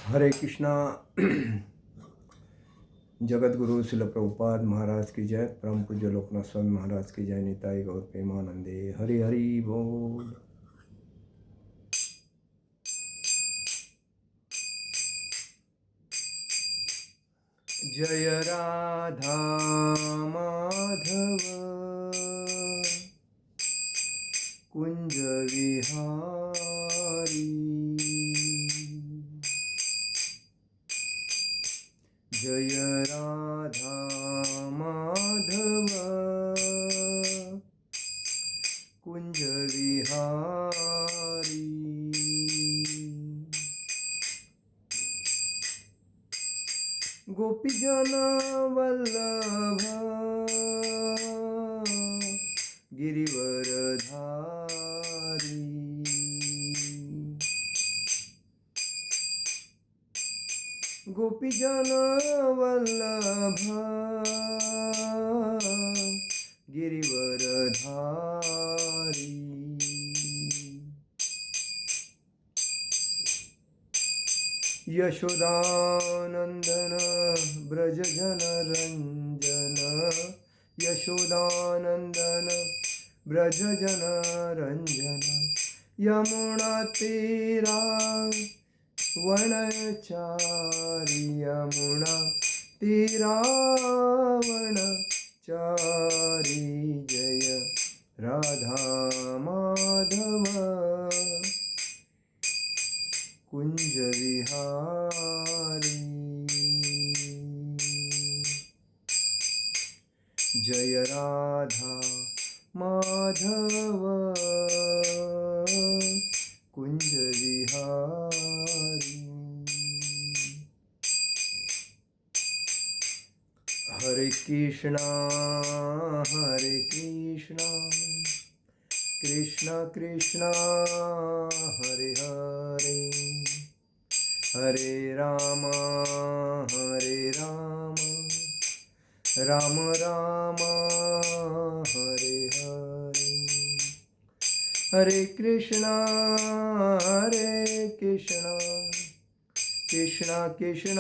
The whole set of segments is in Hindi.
हरे कृष्णा। जगत गुरु शिल प्रभुपाद महाराज की जय। परम पूज्य लोकनाथ स्वामी महाराज की जय। निताई गौर प्रेमानंदे। हरि हरि बोल। जय राधा माधव कुंज विहारी। जय राधा माधव कुंज विहारी। गोपीजन वल्लभ गिरिवरधारी। गोपीजन वल्लभ गिरिवरधारी। यशोदानंदन ब्रज जन रंजन। यशोदानंदन ब्रज जन रंजन। यमुना तीरा वनचारी। यमुना तीरा वनचारी। जय राधा माधव कुंज विहारी। जय राधा माधव कुंज विहारी। हरे कृष्णा कृष्ण कृष्ण हरे हरे। हरे राम राम राम हरे हरे। हरे कृष्णा कृष्ण कृष्ण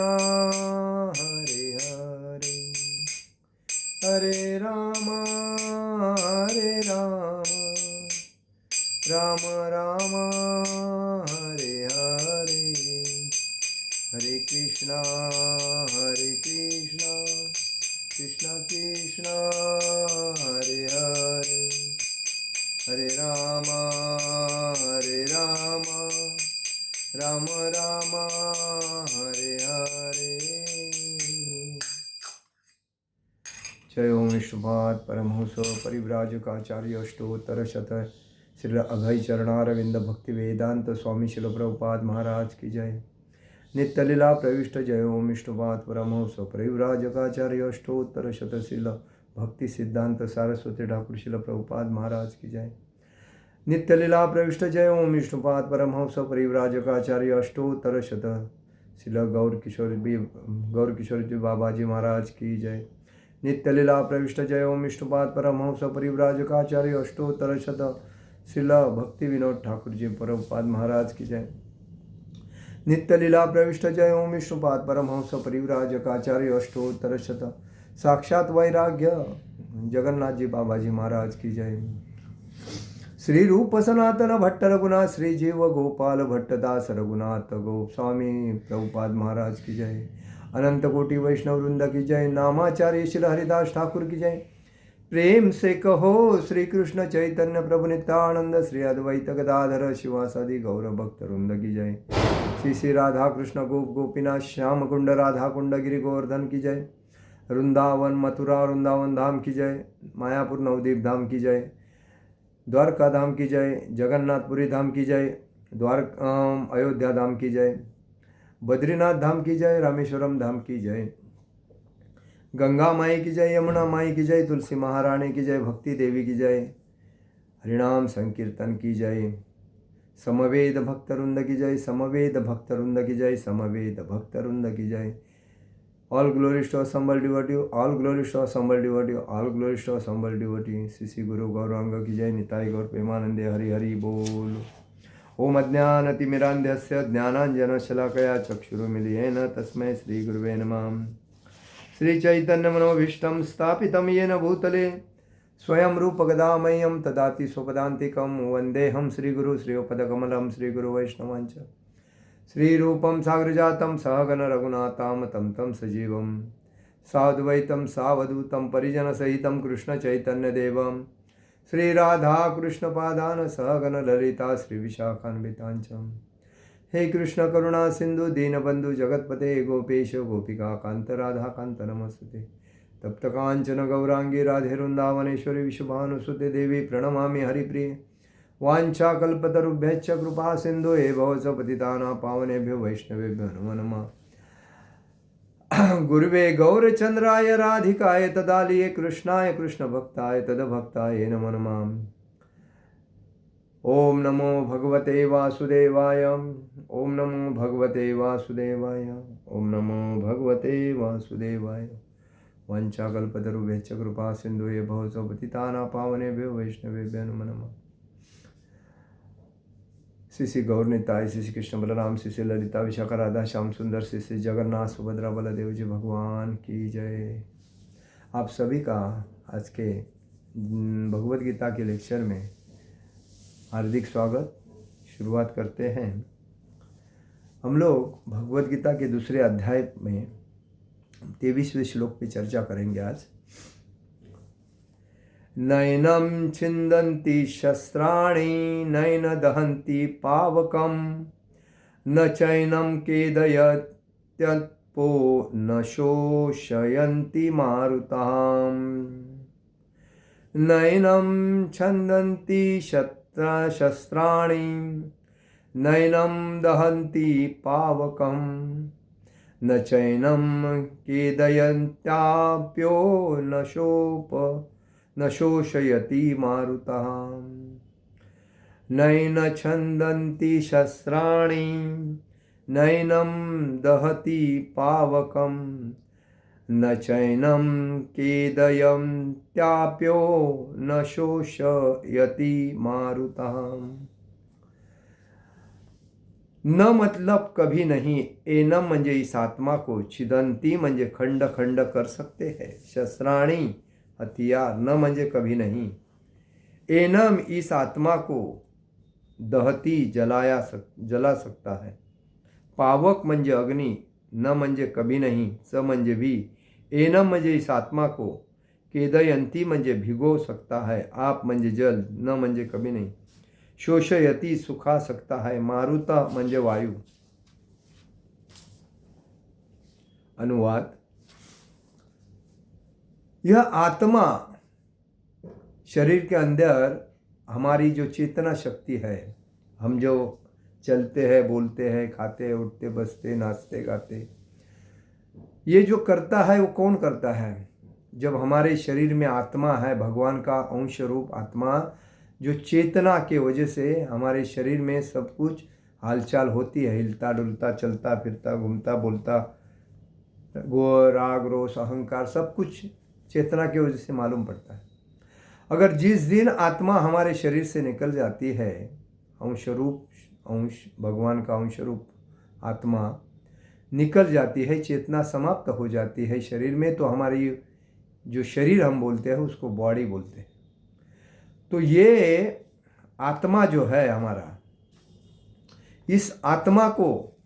हरे हरे। हरे राम राम राम हरे हरे। हरे कृष्णा कृष्ण कृष्ण हरे हरे। हरे राम राम राम हरे हरे। जय ओम विष्णुपाद परमहंस परिव्राजकाचार्य अष्टोत्तर शत श्री अभय चरणारविंद भक्ति वेदांत स्वामी शिल प्रभुपाद महाराज की जय। नित्य लीला प्रविष्ट जय ओम विष्णुपाद परमहंस परिव्राजकाचार्य अष्टोत्तर शत श्रील भक्ति सिद्धांत सारस्वती ठाकुर शिल प्रभुपाद महाराज की जय। नित्य लीला प्रविष्ट जय ओम विष्णुपाद परमहंस परिव्राजकाचार्य अष्टोत्तर शत श्रील गौर किशोर जी बाबाजी महाराज की जय। नित्य लीला प्रविष्ट जय ओम विष्णुपाद परमहंस परिव्राजकाचार्य अष्टोत्तर शत श्रील भक्ति विनोद ठाकुर जी प्रभुपाद महाराज की जय। नित्य लीला प्रविष्ट जय ओम विष्णुपाद परमहंस परिव्राजकाचार्य अष्टोत्तर शत साक्षात वैराग्य जगन्नाथ जी बाबाजी महाराज की जय। श्री रूप सनातन भट्ट रघुनाथ श्री जीव गोपाल भट्ट दास रघुनाथ गोस्वामी प्रभुपाद महाराज की जय। अनंत कोटि वैष्णव वृंद की जय। नामाचार्य श्री हरिदास ठाकुर की जय। प्रेम से कहो श्री कृष्ण चैतन्य प्रभु नित्यानंद श्री अद्वैत गदाधर शिवासादि गौर भक्त वृंद की जय। श्री श्री राधा कृष्ण गोप गोपीनाथ श्याम कुंड राधा कुंड गिरि गोवर्धन की जय। वृंदावन मथुरा वृंदावन धाम की जय। मायापुर नवदीप धाम की जय। द्वारका धाम की जय। जगन्नाथपुरी धाम की जय। अयोध्या धाम की जय। बद्रीनाथ धाम की जय। रामेश्वरम धाम की जय। गंगा माई की जय। यमुना माई की जय। तुलसी महारानी की जय। भक्ति देवी की जय। हरिनाम संकीर्तन की जय। समवेद भक्तवृंद की जय। समवेद भक्तवृंद की जय। समवेद भक्तवृंद की जय। All glories to assembled devotee, all glories to assembled devotee, all glories to assembled devotee। Shri Shri गुरु गौरांग की जय। निताई गौर प्रेमानंदे। हरि हरि बोल। ओम अज्ञानतिमिरान्धस्य ज्ञानाञ्जनशलाकया चक्षुरुमिलितेन तस्मै श्रीगुरुवे नमः। श्रीचैतन्यमनोभीष्टं स्थापितं येन भूतले स्वयं रूपगदामह्यं ददाति स्वपदान्तिकं। वन्देऽहं श्रीगुरु श्रीयुतपदकमलं श्रीगुरुवैष्णवांच श्रीरूपं साग्रजातं सहगण रघुनाथां तं सजीवं साद्वैतं सावधूतं परिजनसहितं कृष्णचैतन्यदेवं श्रीराधाकृष्णपादान् सहगण ललिता श्रीविशाखान्वितांच। हे कृष्ण करुणा सिंधु दीनबंधु जगतपते गोपेश गोपिका कांत राधा कांत नमस्ते। तप्त कांचन गौरांगी राधे वृंदावनेश्वरी विश्वभानुसुते देवी प्रणमामि हरिप्रिय। वाञ्छाकल्पतरुभ्यश्च कृपा सिंधु भवस पतितानां पावनेभ्यो वैष्णवेभ्यो नमो नमः। गुरुवे गौरचंद्राय राधिकाय तदालिये कृष्णाय कृष्णभक्ताय तदभक्ताय नमो नमः। ओम नमो भगवते वासुदेवाय। ओम नमो भगवते वासुदेवाय। ओम नमो भगवते वासुदेवाय। वंशाकल्पतरुभ्यश्च कृपा सिंधुये भवतो पतितानां पावनेभ्यो वैष्णवेभ्यो नमो नमः। श्री श्री गौरनिताय, श्री श्री कृष्ण बलराम, श्री श्री ललिता विशाखा राधा श्याम सुंदर, श्री श्री जगन्नाथ सुभद्रा बलदेव जी भगवान की जय। आप सभी का आज के भगवद गीता के लेक्चर में हार्दिक स्वागत। शुरुआत करते हैं। हम लोग भगवद गीता के दूसरे अध्याय में 23वें श्लोक पे चर्चा करेंगे आज। नैनं छिन्दन्ति शस्त्राणि नैन दहन्ति पावकं न चैनं केदयत्यल्पो न शोषयन्ति मारुताम्। नैनं छिन्दन्ति शस्त्राणि नैनं दहन्ति पावकं न चैनं केदयन्त्याप्यो न शोषयति मारुतः। नैन छन्दन्ति शस्त्राणि नैनं दहति पावकं न चैनं केदयन्त्याप्यो न शोषयति मारुतः। न मतलब कभी नहीं, एनम म्हणजे इस आत्मा को, छिदंती म्हणजे खंड खंड कर सकते हैं, शस्त्राणी हथियार, न म्हणजे कभी नहीं, एनम इस आत्मा को दहती जला सकता है, पावक म्हणजे अग्नि, न म्हणजे कभी नहीं, स म्हणजे भी, एनम म्हणजे इस आत्मा को, केदयंती म्हणजे भिगो सकता है, आप म्हणजे जल, न म्हणजे कभी नहीं, शोषयति सुखा सकता है, मारुता म्हणजे वायु। अनुवाद। यह आत्मा शरीर के अंदर हमारी जो चेतना शक्ति है, हम जो चलते हैं, बोलते हैं, खाते हैं, उठते, बसते, नाचते, गाते, ये जो करता है वो कौन करता है? जब हमारे शरीर में आत्मा है, भगवान का अंश रूप आत्मा, जो चेतना के वजह से हमारे शरीर में सब कुछ हालचाल होती है, हिलता डुलता, चलता फिरता, घूमता बोलता, राग रोष अहंकार सब कुछ चेतना की वजह से मालूम पड़ता है। अगर जिस दिन आत्मा हमारे शरीर से निकल जाती है, अंश भगवान का अंश रूप आत्मा निकल जाती है, चेतना समाप्त हो जाती है शरीर में, तो हमारी जो शरीर हम बोलते हैं उसको बॉडी बोलते हैं। तो ये आत्मा जो है हमारा, इस आत्मा को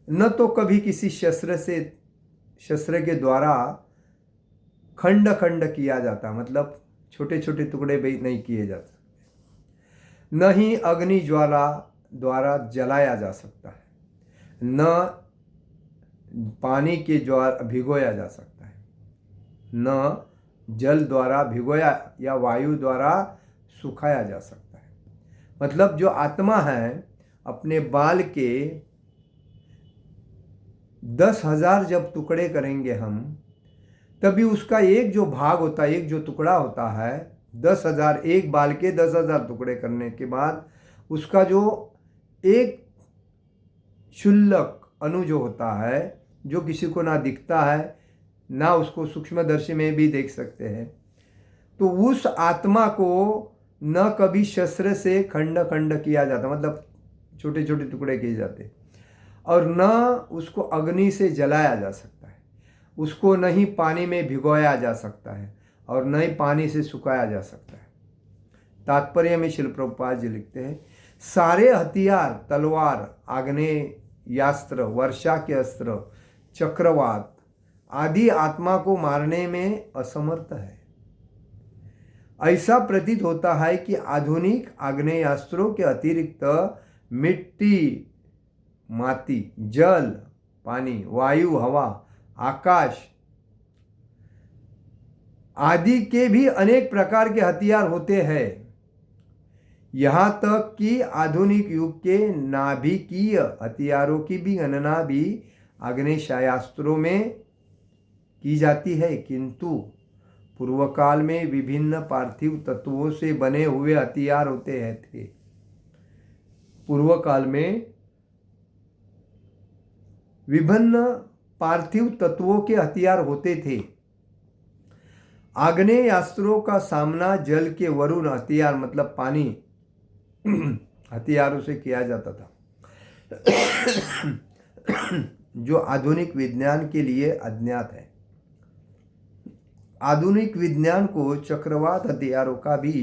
न तो कभी किसी शस्त्र के द्वारा खंड खंड किया जाता, मतलब छोटे छोटे टुकड़े भी नहीं किए जा सकते, न ही अग्नि ज्वाला द्वारा जलाया जा सकता है, न पानी के द्वारा भिगोया जा सकता है, न जल द्वारा भिगोया या वायु द्वारा सुखाया जा सकता है। मतलब जो आत्मा है, अपने बाल के 10,000 जब टुकड़े करेंगे हम, तभी उसका एक जो भाग होता है, एक जो टुकड़ा होता है, 10,000, एक बाल के 10,000 टुकड़े करने के बाद उसका जो एक क्षुल्लक अणु जो होता है, जो किसी को ना दिखता है, ना उसको सूक्ष्मदर्शी में भी देख सकते हैं, तो उस आत्मा को न कभी शस्त्र से खंड खंड किया जाता, मतलब छोटे छोटे टुकड़े किए जाते हैं। और न उसको अग्नि से जलाया जा सकता है, उसको न ही पानी में भिगोया जा सकता है और न ही पानी से सुखाया जा सकता है। तात्पर्य में शिल प्रभुपाद जी लिखते हैं, सारे हथियार, तलवार, आग्नेयास्त्र, वर्षा के अस्त्र, चक्रवात आदि आत्मा को मारने में असमर्थ है। ऐसा प्रतीत होता है कि आधुनिक आग्नेयास्त्रों के अतिरिक्त मिट्टी, माटी, जल, पानी, वायु, हवा, आकाश आदि के भी अनेक प्रकार के हथियार होते हैं। यहाँ तक कि आधुनिक युग के नाभिकीय हथियारों की भी गणना भी आग्नेयास्त्रों में की जाती है, किंतु पूर्व काल में विभिन्न पार्थिव तत्वों से बने हुए हथियार होते हैं थे। पूर्व काल में विभिन्न पार्थिव तत्वों के हथियार होते थे। आग्नेयास्त्रों का सामना जल के वरुण हथियार मतलब पानी हथियारों से किया जाता था, जो आधुनिक विज्ञान के लिए अज्ञात है। आधुनिक विज्ञान को चक्रवात हथियारों का भी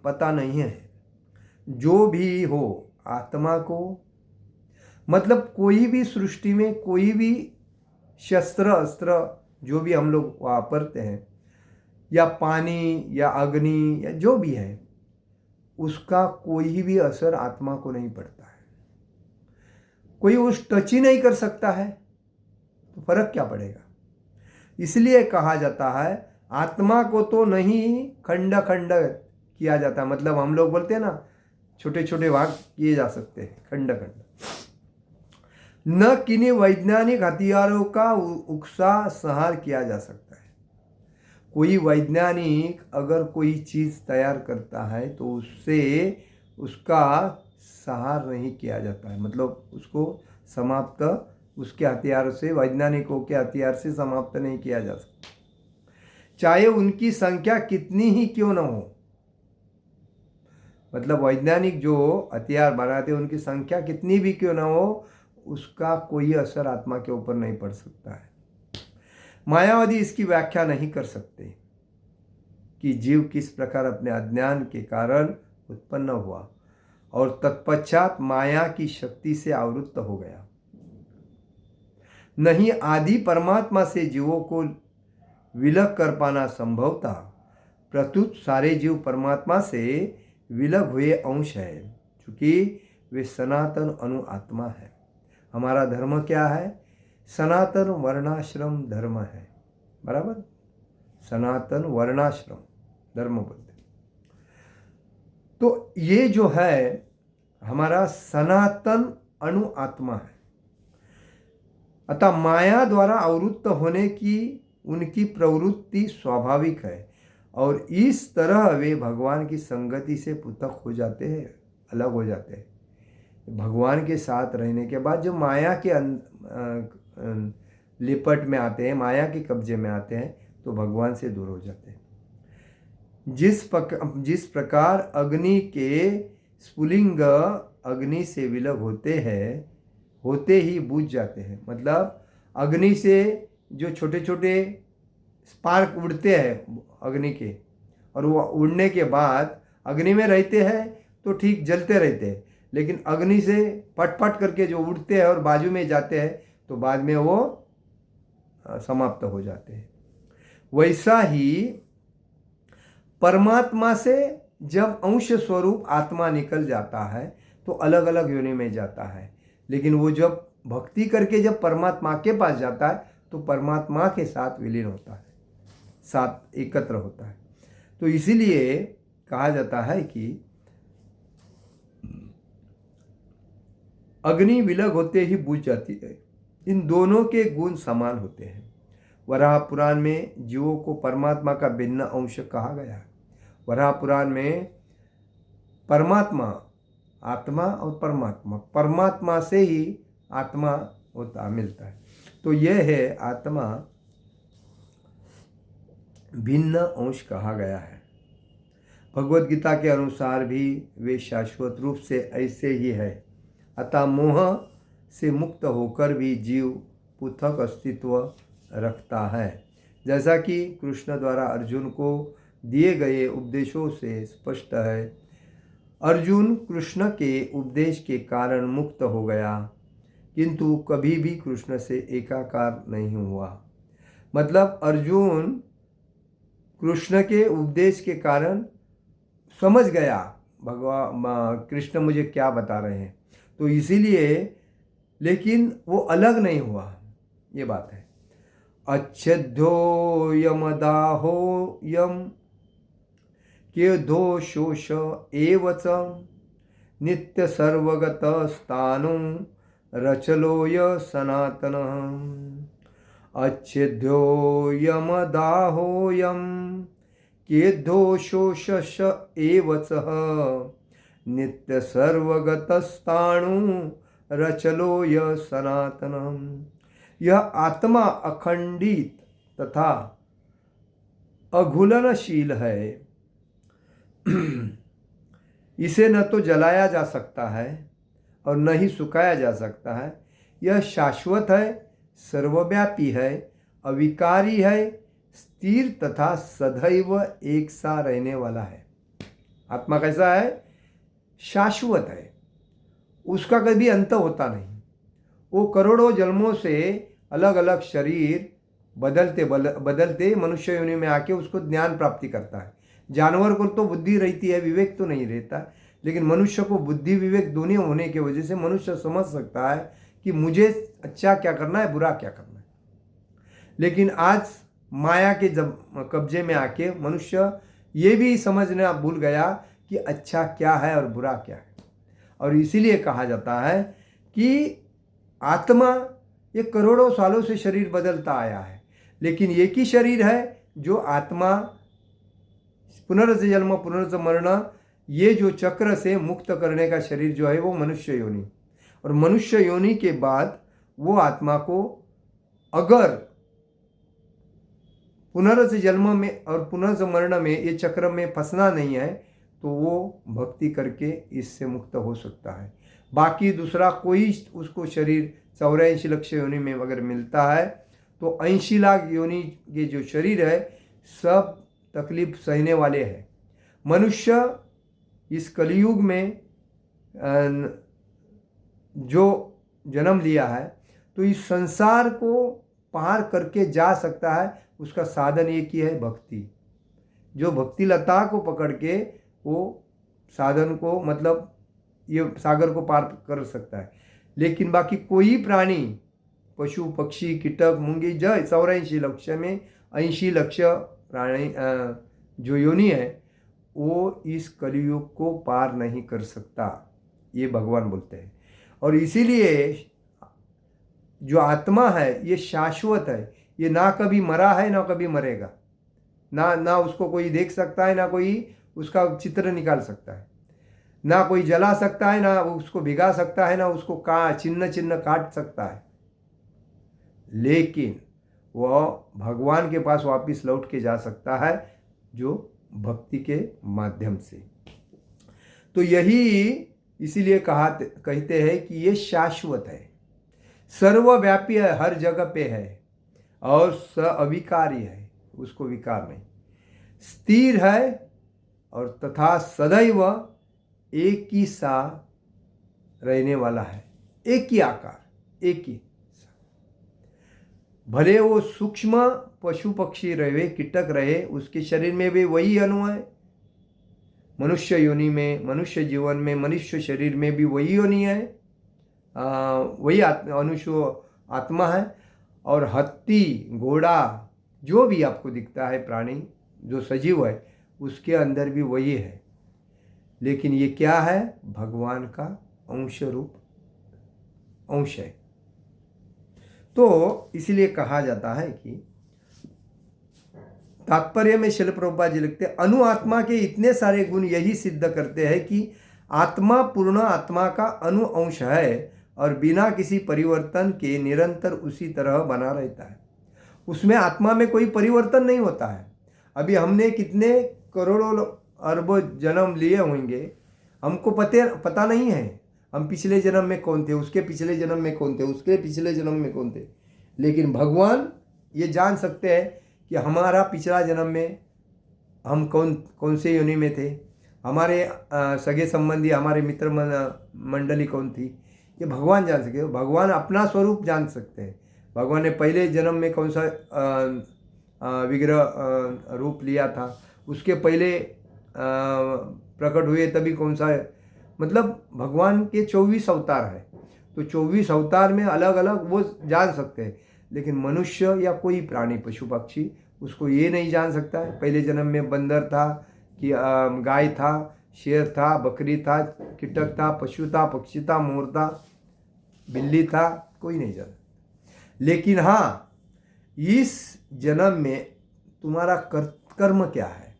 पता नहीं है। जो भी हो, आत्मा को मतलब कोई भी सृष्टि में कोई भी शस्त्र अस्त्र जो भी हम लोग वापरते हैं, या पानी या अग्नि या जो भी है, उसका कोई भी असर आत्मा को नहीं पड़ता है। कोई उस टच ही नहीं कर सकता है, तो फर्क क्या पड़ेगा। इसलिए कहा जाता है आत्मा को तो नहीं खंड खंड किया जाता, मतलब हम लोग बोलते हैं ना छोटे छोटे भाग किए जा सकते हैं, खंड खंड। न किन्हीं वैज्ञानिक हथियारों का उकसा संहार किया जा सकता है। कोई वैज्ञानिक अगर कोई चीज़ तैयार करता है तो उससे उसका संहार नहीं किया जाता है, मतलब उसको समाप्त उसके हथियार से, वैज्ञानिकों के हथियार से समाप्त नहीं किया जा सकता, चाहे उनकी संख्या कितनी ही क्यों न हो। मतलब वैज्ञानिक जो हथियार बनाते हैं उनकी संख्या कितनी भी क्यों न हो, उसका कोई असर आत्मा के ऊपर नहीं पड़ सकता है। मायावादी इसकी व्याख्या नहीं कर सकते कि जीव किस प्रकार अपने अज्ञान के कारण उत्पन्न हुआ और तत्पश्चात माया की शक्ति से आवृत्त हो गया। नहीं आदि परमात्मा से जीवों को विलग कर पाना संभव था, प्रत्युत सारे जीव परमात्मा से विलग हुए अंश है, क्योंकि वे सनातन अनु आत्मा है। हमारा धर्म क्या है? सनातन वर्णाश्रम धर्म है, बराबर। सनातन वर्णाश्रम धर्म बोलते। तो ये जो है हमारा सनातन अणु आत्मा है। अतः माया द्वारा आवृत्त होने की उनकी प्रवृत्ति स्वाभाविक है और इस तरह वे भगवान की संगति से पृथक हो जाते हैं, अलग हो जाते हैं। भगवान के साथ रहने के बाद जो माया के लिपट में आते हैं, माया के कब्जे में आते हैं, तो भगवान से दूर हो जाते हैं। जिस प्रकार अग्नि के स्फुलिंग अग्नि से विलग होते ही बुझ जाते हैं, मतलब अग्नि से जो छोटे छोटे स्पार्क उड़ते हैं अग्नि के, और वो उड़ने के बाद अग्नि में रहते हैं तो ठीक जलते रहते हैं, लेकिन अग्नि से पट पट करके जो उड़ते हैं और बाजू में जाते हैं तो बाद में वो समाप्त हो जाते हैं। वैसा ही परमात्मा से जब अंश स्वरूप आत्मा निकल जाता है तो अलग अलग योनि में जाता है, लेकिन वो जब भक्ति करके जब परमात्मा के पास जाता है तो परमात्मा के साथ विलीन होता है, साथ एकत्र होता है। तो इसीलिए कहा जाता है कि अग्नि विलग होते ही बुझ जाती है। इन दोनों के गुण समान होते हैं। वराह पुराण में जीवों को परमात्मा का भिन्न अंश कहा गया है। वराह पुराण में परमात्मा, आत्मा और परमात्मा से ही आत्मा होता मिलता है। तो यह है आत्मा भिन्न अंश कहा गया है। भगवत गीता के अनुसार भी वे शाश्वत रूप से ऐसे ही है। अतः मोह से मुक्त होकर भी जीव पृथक अस्तित्व रखता है। जैसा कि कृष्ण द्वारा अर्जुन को दिए गए उपदेशों से स्पष्ट है, अर्जुन कृष्ण के उपदेश के कारण मुक्त हो गया, किंतु कभी भी कृष्ण से एकाकार नहीं हुआ। मतलब अर्जुन कृष्ण के उपदेश के कारण समझ गया भगवान कृष्ण मुझे क्या बता रहे हैं, तो इसीलिए, लेकिन वो अलग नहीं हुआ, ये बात है। अच्छेद्यो यमदाहो यम के दोषोष एवच नित्य सर्वगत स्थानु रचलोय सनातन। अच्छेद्यो यमदाहो यम के दोषोष एवच नित्य सर्वगत स्थाणु रचलोय सनातनम। यह आत्मा अखंडित तथा अघुलनशील है। इसे न तो जलाया जा सकता है और न ही सुखाया जा सकता है। यह शाश्वत है, सर्वव्यापी है, अविकारी है, स्थिर तथा सदैव एक सा रहने वाला है। आत्मा कैसा है? शाश्वत है, उसका कभी अंत होता नहीं। वो करोड़ों जन्मों से अलग अलग शरीर बदलते मनुष्य योनि में आके उसको ज्ञान प्राप्ति करता है। जानवर को तो बुद्धि रहती है, विवेक तो नहीं रहता, लेकिन मनुष्य को बुद्धि विवेक दोनों होने की वजह से मनुष्य समझ सकता है कि मुझे अच्छा क्या करना है, बुरा क्या करना है। लेकिन आज माया के जब कब्जे में आके मनुष्य ये भी समझना भूल गया कि अच्छा क्या है और बुरा क्या है। और इसीलिए कहा जाता है कि आत्मा ये करोड़ों सालों से शरीर बदलता आया है, लेकिन एक ही शरीर है जो आत्मा पुनर्जन्म पुनर्मरण ये जो चक्र से मुक्त करने का शरीर जो है वो मनुष्य योनि। और मनुष्य योनि के बाद वो आत्मा को अगर पुनर्जन्म में और पुनर्मरण में ये चक्र में फंसना नहीं है तो वो भक्ति करके इससे मुक्त हो सकता है। बाकी दूसरा कोई उसको शरीर 84 लाख योनि में अगर मिलता है तो 80 लाख योनि के जो शरीर है सब तकलीफ सहने वाले हैं। मनुष्य इस कलयुग में जो जन्म लिया है तो इस संसार को पार करके जा सकता है, उसका साधन एक ही है, भक्ति। जो भक्ति लता को पकड़ के वो साधन को मतलब ये सागर को पार कर सकता है। लेकिन बाकी कोई प्राणी, पशु पक्षी कीटक मूंगी जय 84 लक्ष में 80 लक्ष प्राणी जो योनि है वो इस कलयुग को पार नहीं कर सकता, ये भगवान बोलते हैं। और इसीलिए जो आत्मा है ये शाश्वत है, ये ना कभी मरा है ना कभी मरेगा, ना उसको कोई देख सकता है, ना कोई उसका चित्र निकाल सकता है, ना कोई जला सकता है, ना उसको भिगा सकता है, ना उसको चिन्ह काट सकता है। लेकिन वह भगवान के पास वापस लौट के जा सकता है जो भक्ति के माध्यम से। तो यही इसीलिए कहते हैं कि ये शाश्वत है, सर्वव्यापी है, हर जगह पे है और अविकारी है, उसको विकार नहीं, स्थिर है और तथा सदैव एक ही सा रहने वाला है, एक ही आकार, एक ही। भले वो सूक्ष्म पशु पक्षी रहे, कीटक रहे, उसके शरीर में भी वही अणु है। मनुष्य योनि में, मनुष्य जीवन में, मनुष्य शरीर में भी वही योनि है, वही अनुष्य आत्मा है। और हाथी घोड़ा जो भी आपको दिखता है प्राणी जो सजीव है उसके अंदर भी वही है। लेकिन ये क्या है? भगवान का अंश रूप अंश है। तो इसलिए कहा जाता है कि तात्पर्य में शिल प्रभुपाद जी लिखते हैं, अनु आत्मा के इतने सारे गुण यही सिद्ध करते हैं कि आत्मा पूर्ण आत्मा का अनु अंश है और बिना किसी परिवर्तन के निरंतर उसी तरह बना रहता है। उसमें आत्मा में कोई परिवर्तन नहीं होता है। अभी हमने कितने करोड़ों अरबों जन्म लिए होंगे, हमको पता नहीं है हम पिछले जन्म में कौन थे, उसके पिछले जन्म में कौन थे, उसके पिछले जन्म में कौन थे। लेकिन भगवान ये जान सकते हैं कि हमारा पिछला जन्म में हम कौन से योनि में थे, हमारे सगे संबंधी, हमारे मित्र मंडली कौन थी, ये भगवान जान सकते हैं। भगवान अपना स्वरूप जान सकते हैं। भगवान ने पहले जन्म में कौन सा विग्रह रूप लिया था, उसके पहले प्रकट हुए तभी कौन सा है। मतलब भगवान के 24 अवतार है, तो 24 अवतार में अलग अलग वो जान सकते हैं। लेकिन मनुष्य या कोई प्राणी, पशु पक्षी, उसको ये नहीं जान सकता है पहले जन्म में बंदर था कि गाय था, शेर था, बकरी था, कीटक था, पशु था, पक्षी था, मोर था, बिल्ली था, कोई नहीं जान। लेकिन हाँ, इस जन्म में तुम्हारा कर्म क्या है।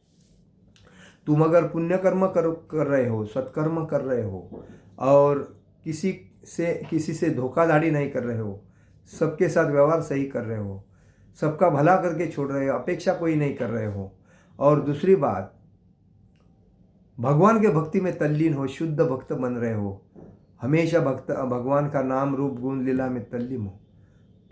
तुम अगर पुण्य कर्म कर रहे हो, सत्कर्म कर रहे हो, और किसी से धोखाधड़ी नहीं कर रहे हो, सबके साथ व्यवहार सही कर रहे हो, सबका भला करके छोड़ रहे हो, अपेक्षा कोई नहीं कर रहे हो, और दूसरी बात भगवान के भक्ति में तल्लीन हो, शुद्ध भक्त बन रहे हो, हमेशा भगवान का नाम रूप गुण लीला में तल्लीन हो,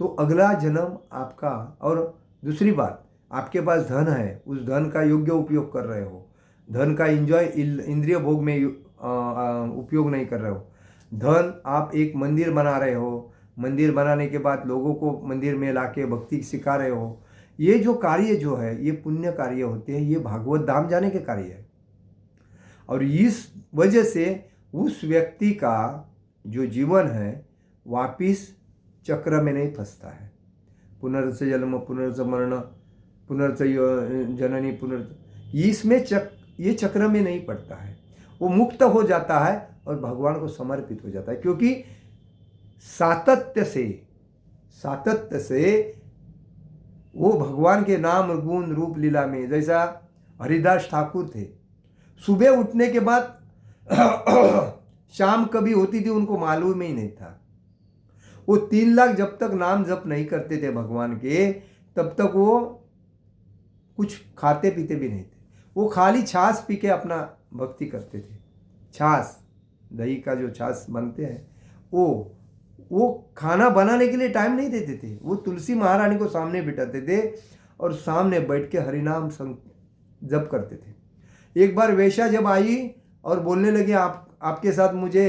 तो अगला जन्म आपका। और दूसरी बात, आपके पास धन है, उस धन का योग्य उपयोग कर रहे हो, धन का एंजॉय इंद्रिय भोग में उपयोग नहीं कर रहे हो। धन आप एक मंदिर बना रहे हो, मंदिर बनाने के बाद लोगों को मंदिर में लाके भक्ति सिखा रहे हो, ये जो कार्य जो है ये पुण्य कार्य होते हैं, ये भागवत धाम जाने के कार्य है। और इस वजह से उस व्यक्ति का जो जीवन है वापिस चक्र में नहीं फंसता है। पुनर्स जन्म, पुनर्स मरण, पुनर्स जननी, इसमें ये चक्र में नहीं पड़ता है, वो मुक्त हो जाता है और भगवान को समर्पित हो जाता है। क्योंकि सातत्य से वो भगवान के नाम गुण रूप लीला में, जैसा हरिदास ठाकुर थे, सुबह उठने के बाद शाम कभी होती थी उनको मालूम ही नहीं था। वो 3 लाख जब तक नाम जप नहीं करते थे भगवान के, तब तक वो कुछ खाते पीते भी नहीं थे। वो खाली छाछ पी के अपना भक्ति करते थे। छाछ, दही का जो छाछ बनते हैं, वो खाना बनाने के लिए टाइम नहीं देते थे। वो तुलसी महारानी को सामने बिठाते थे और सामने बैठ के हरिनाम जप करते थे। एक बार वेश्या जब आई और बोलने लगी, आपके साथ मुझे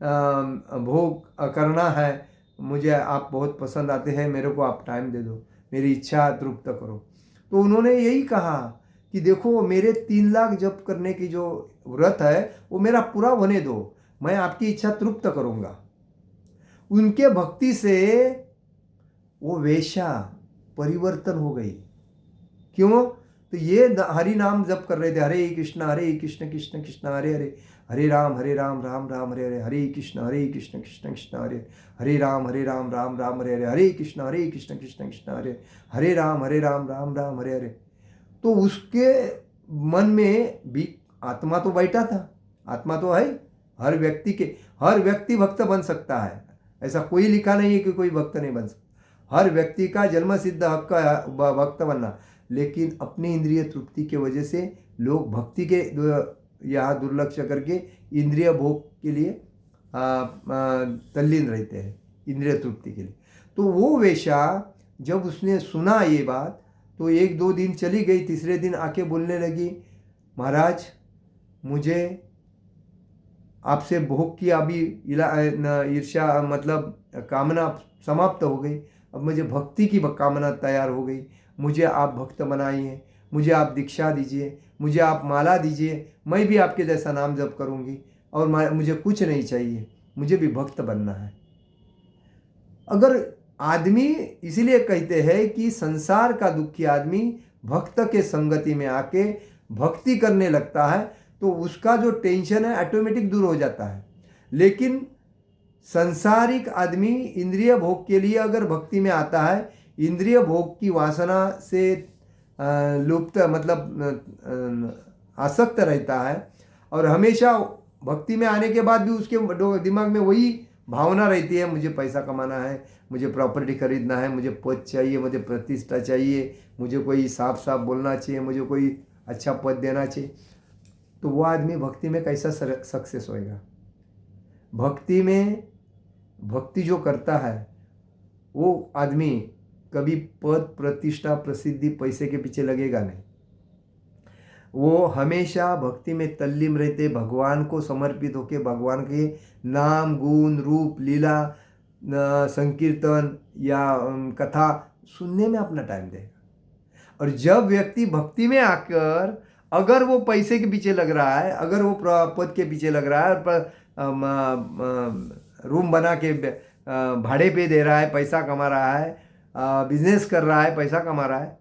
भोग करना है, मुझे आप बहुत पसंद आते हैं, मेरे को आप टाइम दे दो, मेरी इच्छा तृप्त करो। तो उन्होंने यही कहा कि देखो, मेरे 3 लाख जप करने की जो व्रत है वो मेरा पूरा होने दो, मैं आपकी इच्छा तृप्त करूँगा। उनके भक्ति से वो वेश्या परिवर्तन हो गई। क्यों? तो ये हरि नाम जप कर रहे थे, हरे कृष्ण कृष्ण कृष्ण हरे हरे, हरे राम राम राम हरे हरे, हरे कृष्ण कृष्ण कृष्ण हरे हरे, राम राम हरे हरे, हरे कृष्ण कृष्ण कृष्ण हरे हरे, राम राम हरे हरे। तो उसके मन में भी आत्मा तो बैठा था, आत्मा तो है। हर व्यक्ति भक्त बन सकता है, ऐसा कोई लिखा नहीं है कि कोई भक्त नहीं बन सकता। हर व्यक्ति का जन्म सिद्ध हक है भक्त बनना। लेकिन अपनी इंद्रिय तृप्ति के वजह से लोग भक्ति के यहाँ दुर्लक्ष्य करके इंद्रिय भोग के लिए तल्लीन रहते हैं, इंद्रिय तृप्ति के लिए। तो वो वेश्या जब उसने सुना ये बात, तो 1-2 दिन चली गई, तीसरे दिन आके बोलने लगी, महाराज मुझे आपसे भोग की अभी ईर्ष्या मतलब कामना समाप्त हो गई, अब मुझे भक्ति की कामना तैयार हो गई। मुझे आप भक्त बनाइए, मुझे आप दीक्षा दीजिए, मुझे आप माला दीजिए, मैं भी आपके जैसा नाम जप करूँगी, और मुझे कुछ नहीं चाहिए, मुझे भी भक्त बनना है। अगर आदमी, इसीलिए कहते हैं कि संसार का दुखी आदमी भक्त के संगति में आके भक्ति करने लगता है तो उसका जो टेंशन है ऑटोमेटिक दूर हो जाता है। लेकिन संसारिक आदमी इंद्रिय भोग के लिए अगर भक्ति में आता है, इंद्रिय भोग की वासना से लुप्त मतलब आसक्त रहता है, और हमेशा भक्ति में आने के बाद भी उसके दिमाग में वही भावना रहती है, मुझे पैसा कमाना है, मुझे प्रॉपर्टी खरीदना है, मुझे पद चाहिए, मुझे प्रतिष्ठा चाहिए, मुझे कोई साफ साफ बोलना चाहिए, मुझे कोई अच्छा पद देना चाहिए। तो वो आदमी भक्ति में कैसा सक्सेस होएगा? भक्ति में, भक्ति जो करता है वो आदमी कभी पद, प्रतिष्ठा, प्रसिद्धि, पैसे के पीछे लगेगा नहीं। वो हमेशा भक्ति में तल्लीन रहते, भगवान को समर्पित होकर भगवान के नाम, गुण, रूप, लीला, संकीर्तन या कथा सुनने में अपना टाइम देगा। और जब व्यक्ति भक्ति में आकर अगर वो पैसे के पीछे लग रहा है, अगर वो पद के पीछे लग रहा है और रूम बना के भाड़े पे दे रहा है, पैसा कमा रहा है, बिजनेस कर रहा है, पैसा कमा रहा है,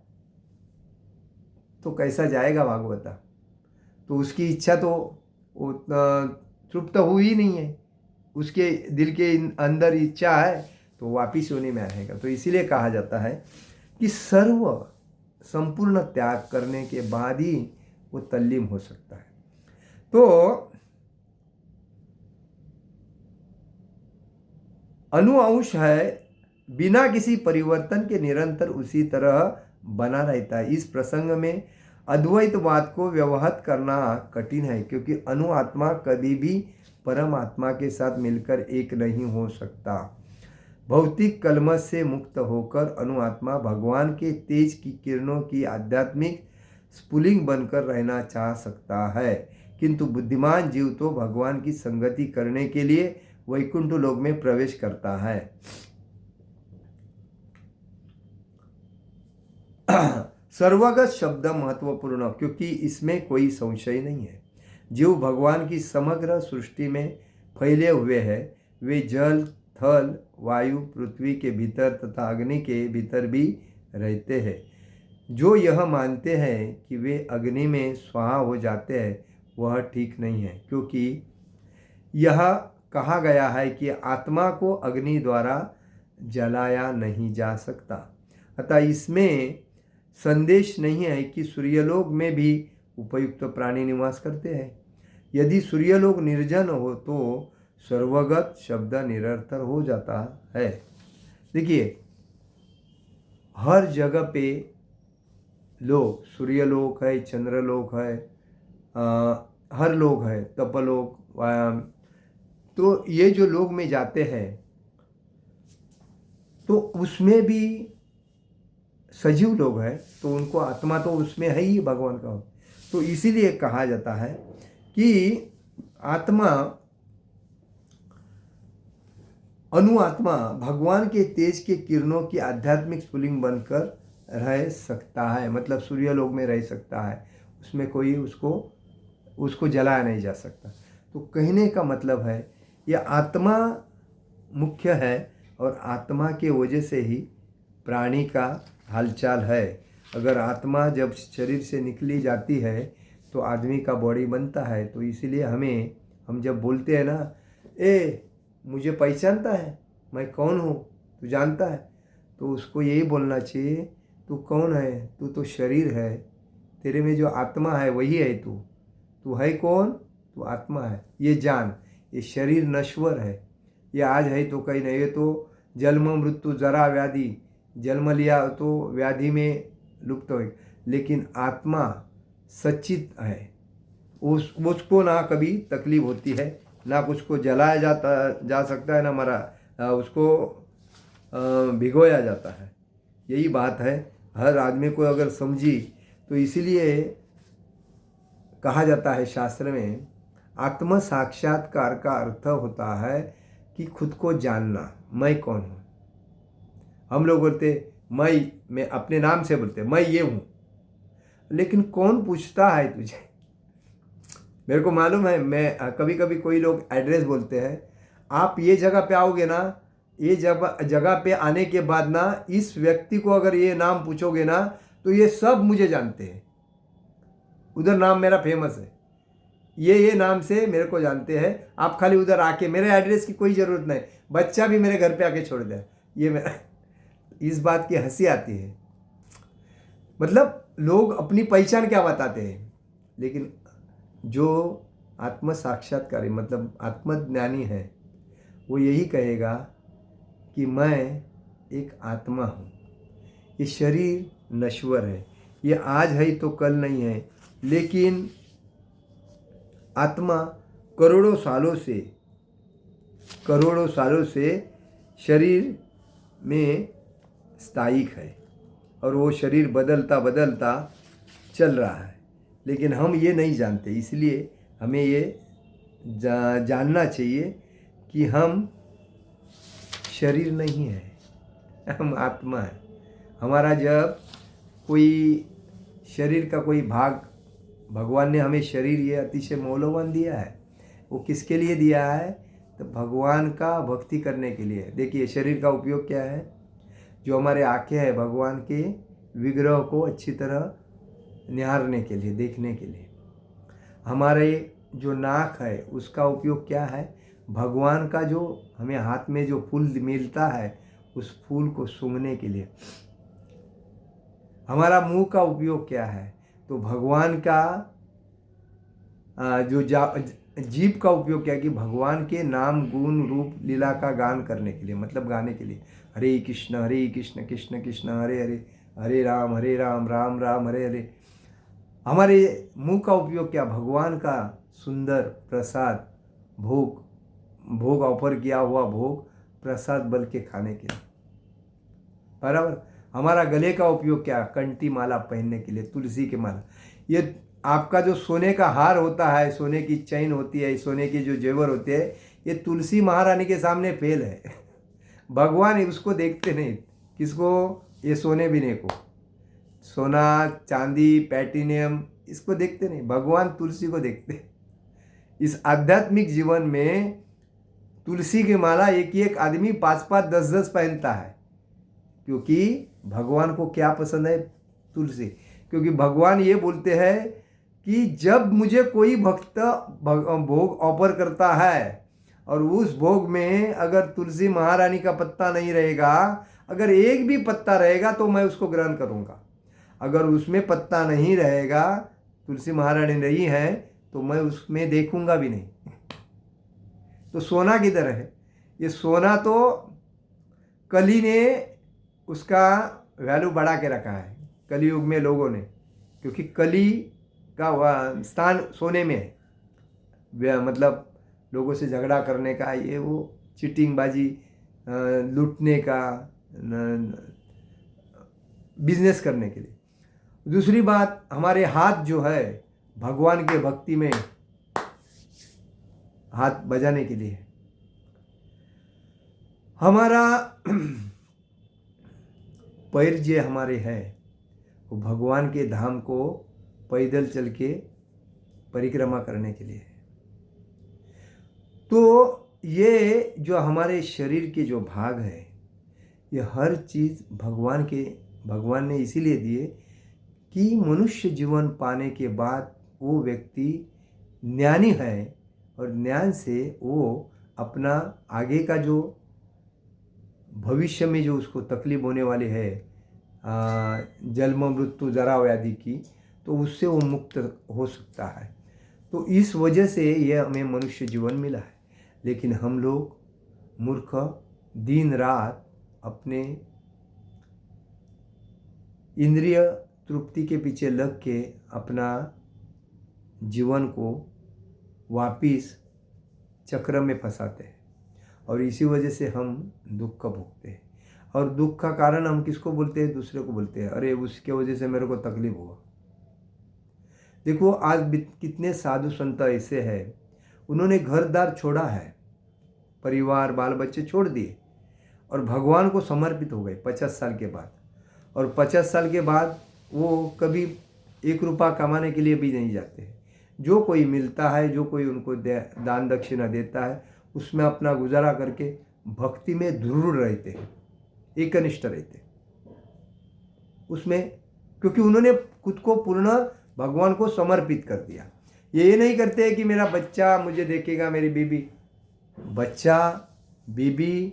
तो कैसा जाएगा भागवता? तो उसकी इच्छा तो तृप्त हुई नहीं है, उसके दिल के अंदर इच्छा है तो वापिस होने में आएगा। तो इसीलिए कहा जाता है कि सर्व संपूर्ण त्याग करने के बाद ही वो तल्लीन हो सकता है। तो अनुअंश है, बिना किसी परिवर्तन के निरंतर उसी तरह बना रहता है। इस प्रसंग में अद्वैतवाद को व्यवहित करना कठिन है, क्योंकि अनु आत्मा कभी भी परमात्मा के साथ मिलकर एक नहीं हो सकता। भौतिक कलमश से मुक्त होकर अनु आत्मा भगवान के तेज की किरणों की आध्यात्मिक स्फुलिंग बनकर रहना चाह सकता है, किंतु बुद्धिमान जीव तो भगवान की संगति करने के लिए वैकुंठ लोक में प्रवेश करता है। सर्वगत शब्द महत्वपूर्ण, क्योंकि इसमें कोई संशय नहीं है। जीव भगवान की समग्र सृष्टि में फैले हुए हैं। वे जल, थल, वायु, पृथ्वी के भीतर तथा अग्नि के भीतर भी रहते हैं। जो यह मानते हैं कि वे अग्नि में स्वाहा हो जाते हैं, वह ठीक नहीं है, क्योंकि यह कहा गया है कि आत्मा को अग्नि द्वारा जलाया नहीं जा सकता। अतः इसमें संदेश नहीं है कि सूर्यलोक में भी उपयुक्त प्राणी निवास करते हैं। यदि सूर्यलोक निर्जन हो तो सर्वगत शब्द निरर्थक हो जाता है। देखिए, हर जगह पे लोग, सूर्यलोक है, चंद्रलोक है, हर लोक है, तपलोक, व्यायाम, तो ये जो लोक में जाते हैं तो उसमें भी सजीव लोग हैं, तो उनको आत्मा तो उसमें है ही भगवान का। तो इसीलिए कहा जाता है कि आत्मा, अनुआत्मा भगवान के तेज के किरणों की आध्यात्मिक स्फुलिंग बनकर रह सकता है, मतलब सूर्यलोक में रह सकता है, उसमें कोई उसको जलाया नहीं जा सकता। तो कहने का मतलब है यह आत्मा मुख्य है और आत्मा के वजह से ही प्राणी का हालचाल है। अगर आत्मा जब शरीर से निकली जाती है तो आदमी का बॉडी बनता है। तो इसीलिए हम जब बोलते हैं ना, ए मुझे पहचानता है, मैं कौन हूँ, तू जानता है, तो उसको यही बोलना चाहिए, तू कौन है? तू तो शरीर है, तेरे में जो आत्मा है वही है तू है कौन? तू आत्मा है, ये जान। ये शरीर नश्वर है, ये आज है तो कहीं नहीं, ये तो जन्म मृत्यु जरा व्याधि, जन्म लिया तो व्याधि में लुप्त हो, लेकिन आत्मा सच्चित है, उसको ना कभी तकलीफ होती है, ना कुछ को जलाया जा सकता है, ना मरा उसको भिगोया जाता है। यही बात है, हर आदमी को अगर समझी तो इसीलिए कहा जाता है शास्त्र में, आत्म साक्षात्कार का अर्थ होता है कि खुद को जानना, मैं कौन हूँ। हम लोग बोलते मैं अपने नाम से बोलते मैं ये हूँ, लेकिन कौन पूछता है तुझे? मेरे को मालूम है, मैं कभी कभी कोई लोग एड्रेस बोलते हैं, आप ये जगह पे आओगे ना, ये जगह पे आने के बाद ना, इस व्यक्ति को अगर ये नाम पूछोगे ना तो ये सब मुझे जानते हैं, उधर नाम मेरा फेमस है, ये नाम से मेरे को जानते हैं, आप खाली उधर आके, मेरे एड्रेस की कोई ज़रूरत नहीं, बच्चा भी मेरे घर पे आके छोड़ दे, ये मेरा। इस बात की हंसी आती है, मतलब लोग अपनी पहचान क्या बताते हैं, लेकिन जो आत्म साक्षात्कारी मतलब आत्मज्ञानी है वो यही कहेगा कि मैं एक आत्मा हूँ, ये शरीर नश्वर है, ये आज है तो कल नहीं है, लेकिन आत्मा करोड़ों सालों से शरीर में स्थायिक है और वो शरीर बदलता बदलता चल रहा है, लेकिन हम ये नहीं जानते। इसलिए हमें ये जानना चाहिए कि हम शरीर नहीं है, हम आत्मा है। हमारा जब कोई शरीर का कोई भाग, भगवान ने हमें शरीर ये अतिशय मौल्यवान दिया है, वो किसके लिए दिया है? तो भगवान का भक्ति करने के लिए। देखिए शरीर का उपयोग क्या है? जो हमारे आँखें हैं भगवान के विग्रह को अच्छी तरह निहारने के लिए, देखने के लिए। हमारे जो नाक है उसका उपयोग क्या है? भगवान का जो हमें हाथ में जो फूल मिलता है उस फूल को सूंघने के लिए। हमारा मुंह का उपयोग क्या है? तो भगवान का जो जीभ का उपयोग क्या है? कि भगवान के नाम गुण रूप लीला का गान करने के लिए, मतलब गाने के लिए। हरे कृष्ण कृष्ण कृष्ण हरे हरे, हरे राम राम राम हरे हरे। हमारे मुंह का उपयोग क्या? भगवान का सुंदर प्रसाद, भोग ऑफर किया हुआ भोग प्रसाद बल के खाने के लिए, बराबर। हमारा गले का उपयोग क्या? कंठी माला पहनने के लिए, तुलसी की माला। ये आपका जो सोने का हार होता है, सोने की चैन होती है, सोने के जो जेवर होते हैं, ये तुलसी महारानी के सामने फेल है। भगवान उसको देखते नहीं। किसको? ये सोने बिने को, सोना चांदी पैटिनियम, इसको देखते नहीं, भगवान तुलसी को देखते। इस आध्यात्मिक जीवन में तुलसी की माला एक आदमी 5-5 10-10 पहनता है, क्योंकि भगवान को क्या पसंद है? तुलसी। क्योंकि भगवान ये बोलते हैं कि जब मुझे कोई भक्त भोग ऑफर करता है और उस भोग में अगर तुलसी महारानी का पत्ता नहीं रहेगा, अगर एक भी पत्ता रहेगा तो मैं उसको ग्रहण करूँगा। अगर उसमें पत्ता नहीं रहेगा, तुलसी महारानी नहीं है, तो मैं उसमें देखूंगा भी नहीं। तो सोना किधर है? ये सोना तो कली ने उसका वैल्यू बढ़ा के रखा है, कलियुग में लोगों ने, क्योंकि कली का स्थान सोने में है। मतलब लोगों से झगड़ा करने का, ये वो चीटिंगबाजी, लूटने का, बिजनेस करने के लिए। दूसरी बात, हमारे हाथ जो है भगवान के भक्ति में हाथ बजाने के लिए। हमारा पैर जो हमारे है वो भगवान के धाम को पैदल चल के परिक्रमा करने के लिए। तो ये जो हमारे शरीर के जो भाग है, ये हर चीज़ भगवान ने इसीलिए दिए कि मनुष्य जीवन पाने के बाद वो व्यक्ति ज्ञानी है और ज्ञान से वो अपना आगे का जो भविष्य में जो उसको तकलीफ होने वाली है, जन्म मृत्यु जरा व्याधि की, तो उससे वो मुक्त हो सकता है। तो इस वजह से ये हमें मनुष्य जीवन मिला है। लेकिन हम लोग मूर्ख दिन रात अपने इंद्रिय तृप्ति के पीछे लग के अपना जीवन को वापिस चक्र में फंसाते हैं और इसी वजह से हम दुख का भोगते हैं। और दुख का कारण हम किसको बोलते हैं? दूसरे को बोलते हैं, अरे उसके वजह से मेरे को तकलीफ हुआ। देखो आज कितने साधु संत ऐसे हैं, उन्होंने घर द्वार छोड़ा है, परिवार बाल बच्चे छोड़ दिए और भगवान को समर्पित हो गए 50 साल के बाद। और 50 साल के बाद वो कभी 1 रुपया कमाने के लिए भी नहीं जाते। जो कोई मिलता है, जो कोई उनको दान दक्षिणा देता है, उसमें अपना गुजारा करके भक्ति में दृढ़ रहते हैं, एकनिष्ठ रहते उसमें, क्योंकि उन्होंने खुद को पूर्ण भगवान को समर्पित कर दिया। ये नहीं करते कि मेरा बच्चा मुझे देखेगा, मेरी बीबी, बच्चा बीबी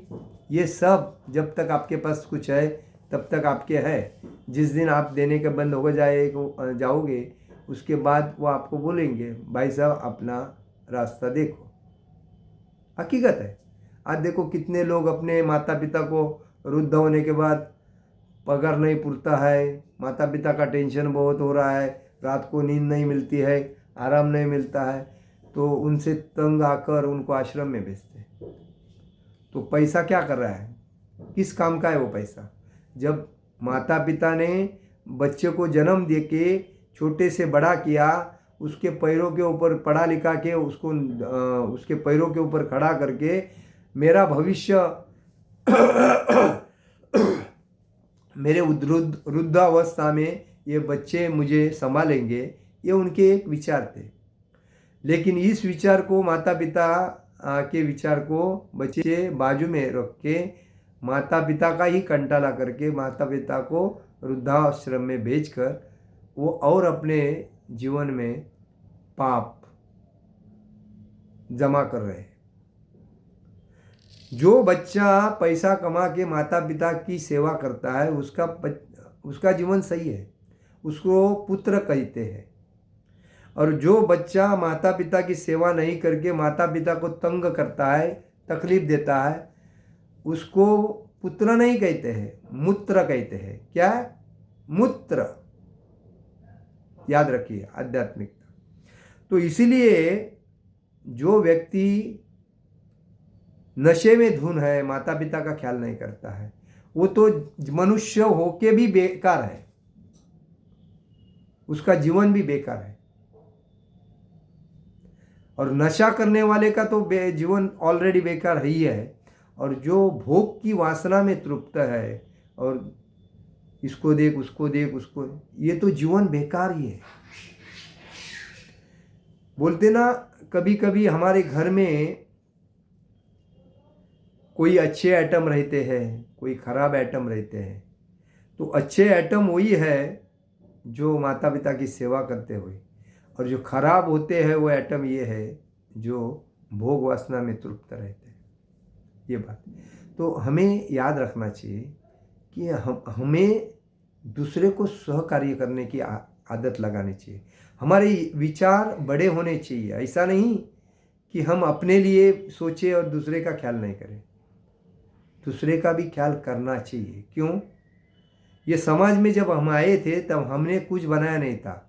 ये सब जब तक आपके पास कुछ है तब तक आपके है। जिस दिन आप देने के बंद हो जाओगे, उसके बाद वो आपको बोलेंगे भाई साहब अपना रास्ता देखो। हकीकत है। आज देखो कितने लोग अपने माता पिता को वृद्ध होने के बाद पगार नहीं पुरता है, माता पिता का टेंशन बहुत हो रहा है, रात को नींद नहीं मिलती है, आराम नहीं मिलता है, तो उनसे तंग आकर उनको आश्रम में भेजते। तो पैसा क्या कर रहा है, किस काम का है वो पैसा? जब माता पिता ने बच्चे को जन्म दे के छोटे से बड़ा किया, उसके पैरों के ऊपर पढ़ा लिखा के उसको उसके पैरों के ऊपर खड़ा करके मेरा भविष्य मेरे वृद्धावस्था में ये बच्चे मुझे संभालेंगे, ये उनके एक विचार थे। लेकिन इस विचार को माता पिता के विचार को बच्चे बाजू में रख के माता पिता का ही कंटाला करके माता पिता को वृद्धाश्रम में भेजकर वो और अपने जीवन में पाप जमा कर रहे हैं। जो बच्चा पैसा कमा के माता पिता की सेवा करता है उसका जीवन सही है, उसको पुत्र कहते हैं। और जो बच्चा माता पिता की सेवा नहीं करके माता पिता को तंग करता है, तकलीफ देता है, उसको पुत्र नहीं कहते हैं, मूत्र कहते हैं। क्या है? मूत्र। याद रखिए, आध्यात्मिकता। तो इसीलिए जो व्यक्ति नशे में धुन है, माता पिता का ख्याल नहीं करता है, वो तो मनुष्य होके भी बेकार है, उसका जीवन भी बेकार है। और नशा करने वाले का तो जीवन ऑलरेडी बेकार ही है। और जो भोग की वासना में तृप्त है और इसको देख उसको देख उसको, ये तो जीवन बेकार ही है। बोलते ना, कभी कभी हमारे घर में कोई अच्छे आइटम रहते हैं, कोई खराब आइटम रहते हैं। तो अच्छे आइटम वही है जो माता पिता की सेवा करते हुए, और जो खराब होते हैं वो आइटम ये है जो भोग वासना में तृप्त रहते हैं। ये बात तो हमें याद रखना चाहिए कि हमें दूसरे को सहकार्य करने की आदत लगानी चाहिए। हमारे विचार बड़े होने चाहिए। ऐसा नहीं कि हम अपने लिए सोचें और दूसरे का ख्याल नहीं करें, दूसरे का भी ख्याल करना चाहिए। क्यों? ये समाज में जब हम आए थे तब हमने कुछ बनाया नहीं था।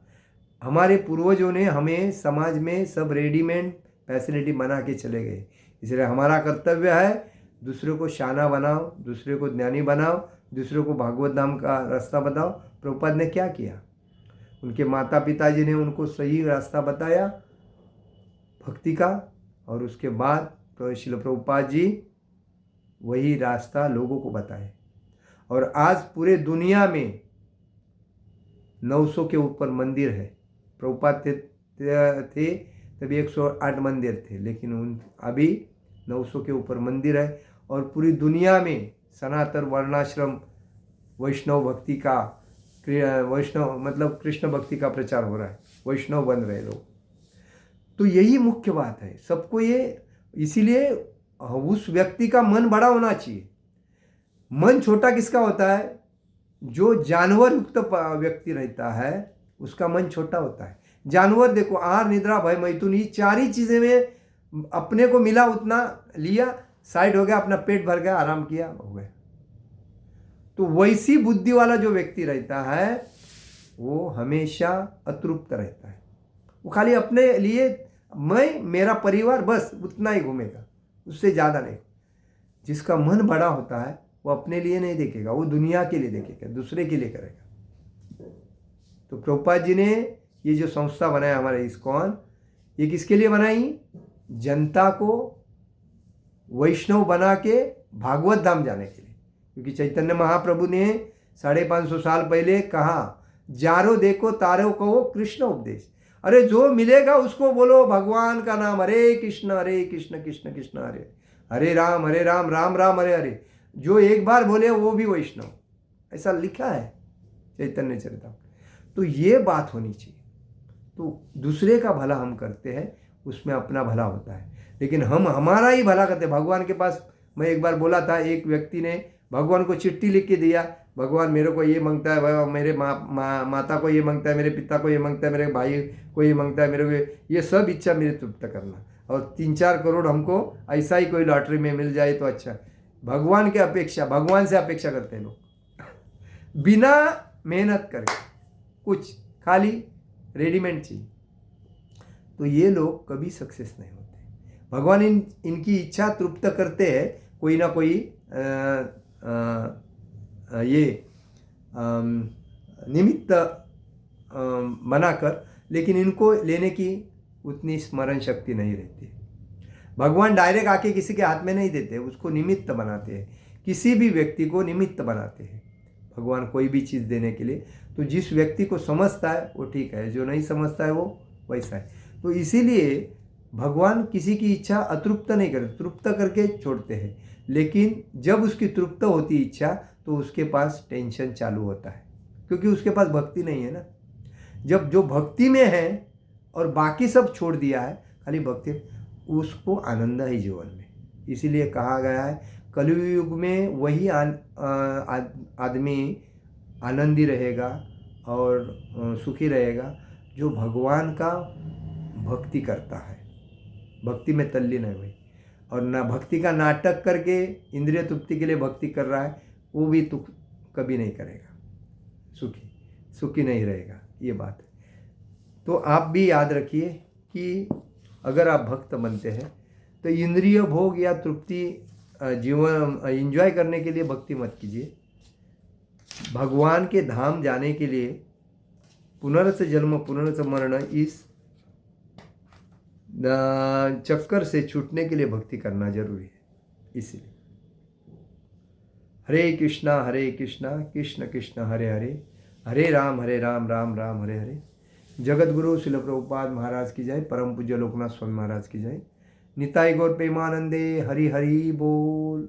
हमारे पूर्वजों ने हमें समाज में सब रेडीमेड फैसिलिटी बना के चले गए। इसलिए हमारा कर्तव्य है दूसरे को शाना बनाओ, दूसरे को ज्ञानी बनाओ, दूसरे को भागवत धाम का रास्ता बताओ। प्रभुपाद ने क्या किया? उनके माता पिताजी ने उनको सही रास्ता बताया भक्ति का, और उसके बाद तो श्रील प्रभुपाद जी वही रास्ता लोगों को बताए। और आज पूरे दुनिया में 900 के ऊपर मंदिर है। प्रभुपाद थे तभी 108 मंदिर थे, लेकिन अभी 900 के ऊपर मंदिर है। और पूरी दुनिया में सनातन वर्णाश्रम वैष्णव भक्ति का, वैष्णव मतलब कृष्ण भक्ति का प्रचार हो रहा है, वैष्णव बन रहे लोग। तो यही मुख्य बात है सबको ये। इसीलिए उस व्यक्ति का मन बड़ा होना चाहिए। मन छोटा किसका होता है? जो जानवर युक्त व्यक्ति रहता है उसका मन छोटा होता है। जानवर देखो, आहार निद्रा भय मैथुन, ये चार ही चीजें में अपने को मिला उतना लिया, साइड हो गया, अपना पेट भर गया, आराम किया, हो गया। तो वैसी बुद्धि वाला जो व्यक्ति रहता है वो हमेशा अतृप्त रहता है। वो खाली अपने लिए, मैं मेरा परिवार, बस उतना ही घूमेगा, उससे ज़्यादा नहीं। जिसका मन बड़ा होता है वो अपने लिए नहीं देखेगा, वो दुनिया के लिए देखेगा, दूसरे के लिए करेगा। तो प्रभुपाद जी ने ये जो संस्था बनाया हमारे इस्कॉन, ये किसके लिए बनाई? जनता को वैष्णव बना के भागवत धाम जाने के लिए। क्योंकि चैतन्य महाप्रभु ने 550 साल पहले कहा, जारो देखो तारो कहो कृष्ण उपदेश। अरे जो मिलेगा उसको बोलो भगवान का नाम, हरे कृष्ण कृष्ण कृष्ण हरे, हरे राम राम राम हरे हरे। जो एक बार बोले वो भी वैष्णव, ऐसा लिखा है चैतन्य चरितामृत। तो ये बात होनी चाहिए। तो दूसरे का भला हम करते हैं, उसमें अपना भला होता है। लेकिन हम हमारा ही भला करते हैं। भगवान के पास, मैं एक बार बोला था, एक व्यक्ति ने भगवान को चिट्ठी लिख के दिया, भगवान मेरे को ये मांगता है, मेरे माता को ये मांगता है, मेरे पिता को ये मांगता है, मेरे भाई को ये मांगता है, मेरे को ये सब इच्छा मेरी तृप्त करना, और 3-4 करोड़ हमको ऐसा ही कोई लॉटरी में मिल जाए तो अच्छा। भगवान के अपेक्षा, भगवान से अपेक्षा करते हैं लोग, बिना मेहनत करके कुछ, खाली रेडीमेड चाहिए। तो ये लोग कभी सक्सेस नहीं होते। भगवान इनकी इच्छा तृप्त करते हैं कोई ना कोई निमित्त बनाकर, लेकिन इनको लेने की उतनी स्मरण शक्ति नहीं रहती। भगवान डायरेक्ट आके किसी के हाथ में नहीं देते, उसको निमित्त बनाते हैं, किसी भी व्यक्ति को निमित्त बनाते हैं भगवान कोई भी चीज़ देने के लिए। तो जिस व्यक्ति को समझता है वो ठीक है, जो नहीं समझता है वो वैसा है। तो इसीलिए भगवान किसी की इच्छा अतृप्त नहीं करते, तृप्त करके छोड़ते हैं। लेकिन जब उसकी तृप्त होती इच्छा तो उसके पास टेंशन चालू होता है, क्योंकि उसके पास भक्ति नहीं है ना। जब जो भक्ति में है और बाकी सब छोड़ दिया है, खाली भक्ति, उसको आनंद है जीवन में। इसीलिए कहा गया है कलयुग में वही आदमी आनंदी रहेगा और सुखी रहेगा जो भगवान का भक्ति करता है, भक्ति में तल्लीन है भाई। और ना भक्ति का नाटक करके इंद्रिय तृप्ति के लिए भक्ति कर रहा है, वो भी तो कभी नहीं करेगा, सुखी नहीं रहेगा, ये बात है। तो आप भी याद रखिए कि अगर आप भक्त बनते हैं तो इंद्रिय भोग या तृप्ति जीवन एंजॉय करने के लिए भक्ति मत कीजिए। भगवान के धाम जाने के लिए पुनर्स जन्म पुनर्स मरण इस चक्कर से छूटने के लिए भक्ति करना जरूरी है। इसीलिए हरे कृष्णा कृष्ण कृष्ण हरे हरे, हरे राम राम राम हरे हरे। जगत गुरु शिल प्रभुपाद महाराज की जय, परम पूज्य लोकनाथ स्वामी महाराज की जय। निताई गौर प्रेमानंदे, हरि हरि बोल।